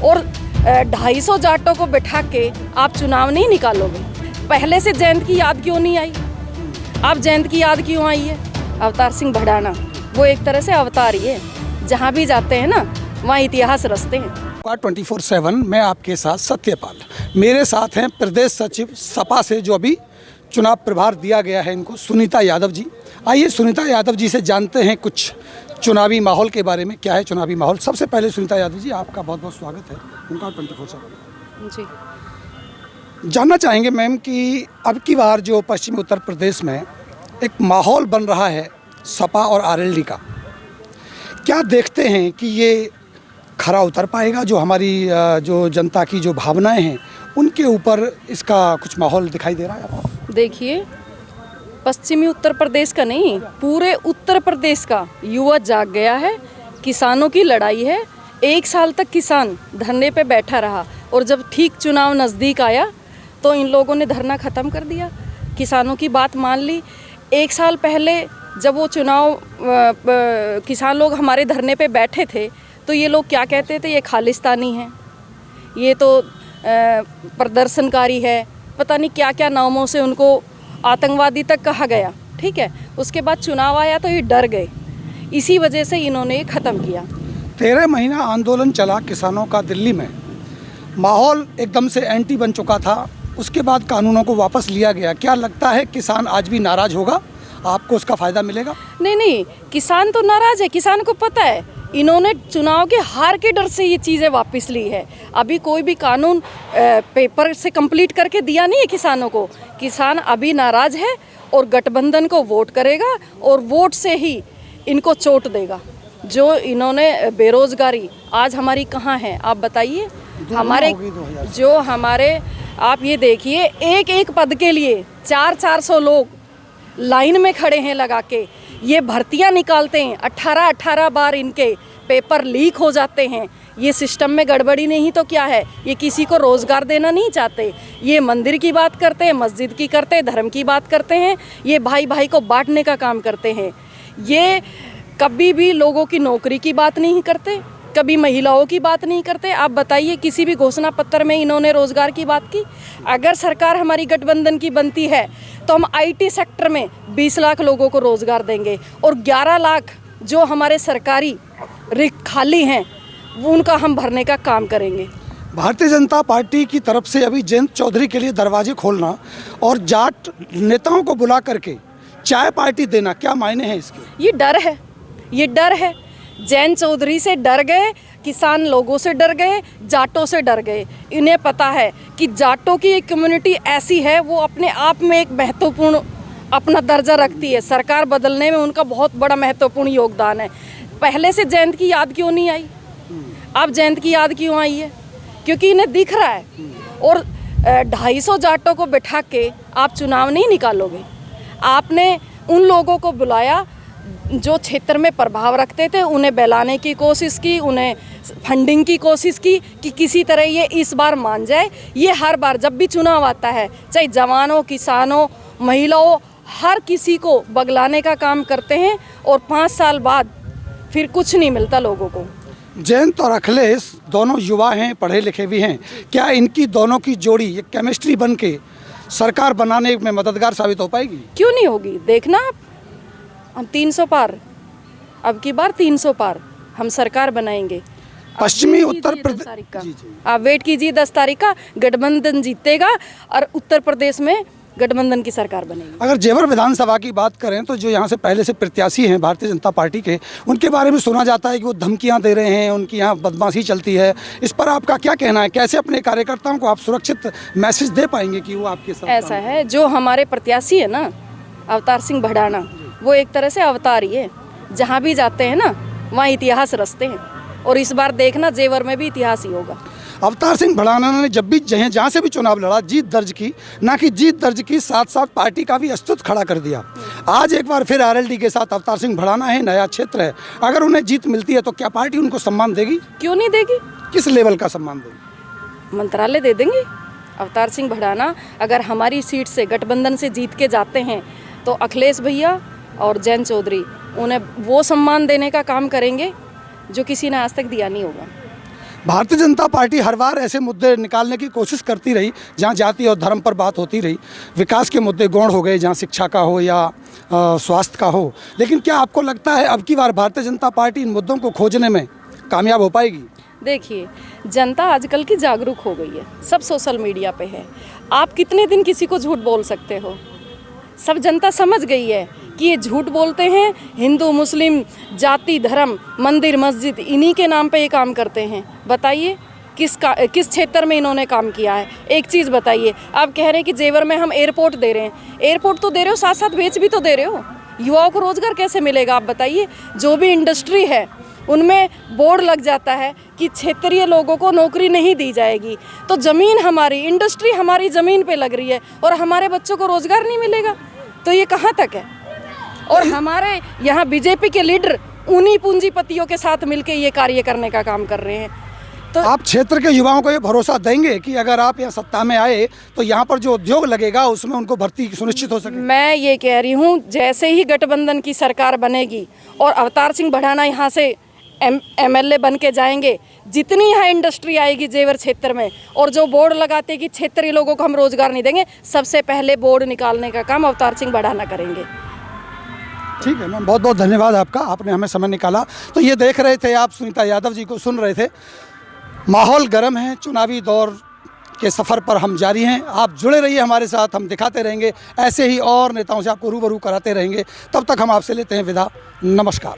और 250 जाटों को बिठा के आप चुनाव नहीं निकालोगे। पहले से जयंत की याद क्यों नहीं आई? अब जयंत की याद क्यों आई है? अवतार सिंह भड़ाना वो एक तरह से अवतार ही है, जहाँ भी जाते हैं ना वहाँ इतिहास रचते हैं। 24/7 मैं आपके साथ सत्यपाल, मेरे साथ हैं प्रदेश सचिव सपा से जो अभी चुनाव प्रभार दिया गया है इनको, सुनीता यादव जी। आइए सुनीता यादव जी से जानते हैं कुछ चुनावी माहौल के बारे में। क्या है चुनावी माहौल? सबसे पहले सुनीता यादव जी, आपका बहुत बहुत स्वागत है उनका 24/7 जी। जानना चाहेंगे मैम कि अब की बार जो पश्चिमी उत्तर प्रदेश में एक माहौल बन रहा है सपा और आरएलडी का, क्या देखते हैं कि ये खरा उतर पाएगा? जो हमारी जो जनता की जो भावनाएं हैं उनके ऊपर इसका कुछ माहौल दिखाई दे रहा है आपको? देखिए, पश्चिमी उत्तर प्रदेश का नहीं, पूरे उत्तर प्रदेश का युवा जाग गया है। किसानों की लड़ाई है। 1 साल तक किसान धरने पे बैठा रहा और जब ठीक चुनाव नज़दीक आया तो इन लोगों ने धरना ख़त्म कर दिया, किसानों की बात मान ली। 1 साल पहले जब वो चुनाव किसान लोग हमारे धरने पे बैठे थे तो ये लोग क्या कहते थे? ये खालिस्तानी है, ये तो प्रदर्शनकारी है, पता नहीं क्या क्या नामों से उनको आतंकवादी तक कहा गया। ठीक है, उसके बाद चुनाव आया तो ये डर गए, इसी वजह से इन्होंने ख़त्म किया। 13 महीना आंदोलन चला किसानों का दिल्ली में, माहौल एकदम से एंटी बन चुका था, उसके बाद कानूनों को वापस लिया गया। क्या लगता है किसान आज भी नाराज़ होगा? आपको उसका फ़ायदा मिलेगा? नहीं, किसान तो नाराज़ है। किसान को पता है इन्होंने चुनाव के हार के डर से ये चीज़ें वापस ली है। अभी कोई भी कानून पेपर से कंप्लीट करके दिया नहीं है किसानों को। किसान अभी नाराज़ है और गठबंधन को वोट करेगा और वोट से ही इनको चोट देगा। जो इन्होंने बेरोज़गारी आज हमारी कहाँ है आप बताइए? हमारे आप ये देखिए, एक पद के लिए 400 लोग लाइन में खड़े हैं लगा के। ये भर्तियां निकालते हैं, 18 बार इनके पेपर लीक हो जाते हैं। ये सिस्टम में गड़बड़ी नहीं तो क्या है? ये किसी को रोज़गार देना नहीं चाहते। ये मंदिर की बात करते हैं, मस्जिद की करते हैं, धर्म की बात करते हैं। ये भाई भाई को बांटने का काम करते हैं। ये कभी भी लोगों की नौकरी की बात नहीं करते, कभी महिलाओं की बात नहीं करते। आप बताइए, किसी भी घोषणा पत्र में इन्होंने रोज़गार की बात की? अगर सरकार हमारी गठबंधन की बनती है तो हम आईटी सेक्टर में 20 लाख लोगों को रोज़गार देंगे और 11 लाख जो हमारे सरकारी रिक्त खाली हैं वो उनका हम भरने का काम करेंगे। भारतीय जनता पार्टी की तरफ से अभी जयंत चौधरी के लिए दरवाजे खोलना और जाट नेताओं को बुला करके चाय पार्टी देना, क्या मायने हैं इसके? ये डर है। जयंत चौधरी से डर गए, किसान लोगों से डर गए, जाटों से डर गए। इन्हें पता है कि जाटों की एक कम्युनिटी ऐसी है, वो अपने आप में एक महत्वपूर्ण अपना दर्जा रखती है। सरकार बदलने में उनका बहुत बड़ा महत्वपूर्ण योगदान है। पहले से जयंत की याद क्यों नहीं आई? अब जयंत की याद क्यों आई है? क्योंकि इन्हें दिख रहा है। और 250 जाटों को बिठा के आप चुनाव नहीं निकालोगे। आपने उन लोगों को बुलाया जो क्षेत्र में प्रभाव रखते थे, उन्हें बहलाने की कोशिश की, उन्हें फंडिंग की कोशिश की कि किसी तरह ये इस बार मान जाए। ये हर बार जब भी चुनाव आता है, चाहे जवानों, किसानों, महिलाओं, हर किसी को बगलाने का काम करते हैं और 5 साल बाद फिर कुछ नहीं मिलता लोगों को। जयंत और अखिलेश दोनों युवा हैं, पढ़े लिखे भी हैं। क्या इनकी दोनों की जोड़ी ये केमिस्ट्री बन के सरकार बनाने में मददगार साबित हो पाएगी? क्यों नहीं होगी? देखना आप, हम 300 पार, अब की बार 300 पार हम सरकार बनाएंगे। पश्चिमी उत्तर प्रदेश, आप वेट कीजिए, 10 तारीख का गठबंधन जीतेगा और उत्तर प्रदेश में गठबंधन की सरकार बनेगी। अगर जेवर विधानसभा की बात करें तो जो यहाँ से पहले से प्रत्याशी हैं भारतीय जनता पार्टी के, उनके बारे में सुना जाता है कि वो धमकियाँ दे रहे हैं, उनकी यहाँ बदमाशी चलती है। इस पर आपका क्या कहना है? कैसे अपने कार्यकर्ताओं को आप सुरक्षित मैसेज दे पाएंगे कि वो आपके साथ? ऐसा है, जो हमारे प्रत्याशी है ना अवतार सिंह भड़ाना, वो एक तरह से अवतार ही है। जहाँ भी जाते हैं ना वहाँ इतिहास रचते हैं और इस बार देखना जेवर में भी इतिहास ही होगा। अवतार सिंह भड़ाना ने जब भी जहाँ से भी चुनाव लड़ा जीत दर्ज की, ना कि जीत दर्ज की, साथ साथ पार्टी का भी अस्तित्व खड़ा कर दिया। आज एक बार फिर आरएलडी के साथ अवतार सिंह भड़ाना है, नया क्षेत्र है। अगर उन्हें जीत मिलती है तो क्या पार्टी उनको सम्मान देगी? क्यों नहीं देगी? किस लेवल का सम्मान देगी? मंत्रालय दे देंगे। अवतार सिंह भड़ाना अगर हमारी सीट से गठबंधन से जीत के जाते हैं तो अखिलेश भैया और जयंत चौधरी उन्हें वो सम्मान देने का काम करेंगे जो किसी ने आज तक दिया नहीं होगा। भारतीय जनता पार्टी हर बार ऐसे मुद्दे निकालने की कोशिश करती रही जहाँ जाति और धर्म पर बात होती रही। विकास के मुद्दे गौण हो गए, जहाँ शिक्षा का हो या स्वास्थ्य का हो। लेकिन क्या आपको लगता है अब की बार भारतीय जनता पार्टी इन मुद्दों को खोजने में कामयाब हो पाएगी? देखिए, जनता आजकल की जागरूक हो गई है, सब सोशल मीडिया पे है। आप कितने दिन किसी को झूठ बोल सकते हो? सब जनता समझ गई है कि ये झूठ बोलते हैं। हिंदू मुस्लिम जाति धर्म मंदिर मस्जिद इन्हीं के नाम पे ये काम करते हैं। बताइए किस क्षेत्र में इन्होंने काम किया है? एक चीज़ बताइए। आप कह रहे हैं कि जेवर में हम एयरपोर्ट दे रहे हैं, एयरपोर्ट तो दे रहे हो, साथ साथ बेच भी तो दे रहे हो। युवाओं को रोजगार कैसे मिलेगा आप बताइए? जो भी इंडस्ट्री है उनमें बोर्ड लग जाता है कि क्षेत्रीय लोगों को नौकरी नहीं दी जाएगी। तो ज़मीन हमारी, इंडस्ट्री हमारी ज़मीन पे लग रही है और हमारे बच्चों को रोज़गार नहीं मिलेगा, तो ये कहाँ तक है? और हमारे यहाँ बीजेपी के लीडर उन्हीं पूंजीपतियों के साथ मिलकर ये कार्य करने का काम कर रहे हैं। तो आप क्षेत्र के युवाओं को ये भरोसा देंगे कि अगर आप यहाँ सत्ता में आए तो यहाँ पर जो उद्योग लगेगा उसमें उनको भर्ती सुनिश्चित हो सके? मैं ये कह रही हूँ, जैसे ही गठबंधन की सरकार बनेगी और अवतार सिंह बढ़ाना यहाँ से MLA बन के जाएंगे, जितनी यहाँ इंडस्ट्री आएगी जेवर क्षेत्र में और जो बोर्ड लगाते कि क्षेत्रीय लोगों को हम रोजगार नहीं देंगे, सबसे पहले बोर्ड निकालने का काम अवतार सिंह बढ़ाना करेंगे। ठीक है मैम, बहुत बहुत धन्यवाद आपका, आपने हमें समय निकाला। तो ये देख रहे थे आप, सुनीता यादव जी को सुन रहे थे। माहौल गर्म है, चुनावी दौर के सफ़र पर हम जारी हैं। आप जुड़े रहिए हमारे साथ, हम दिखाते रहेंगे ऐसे ही और नेताओं से आपको रूबरू कराते रहेंगे। तब तक हम आपसे लेते हैं विदा। नमस्कार।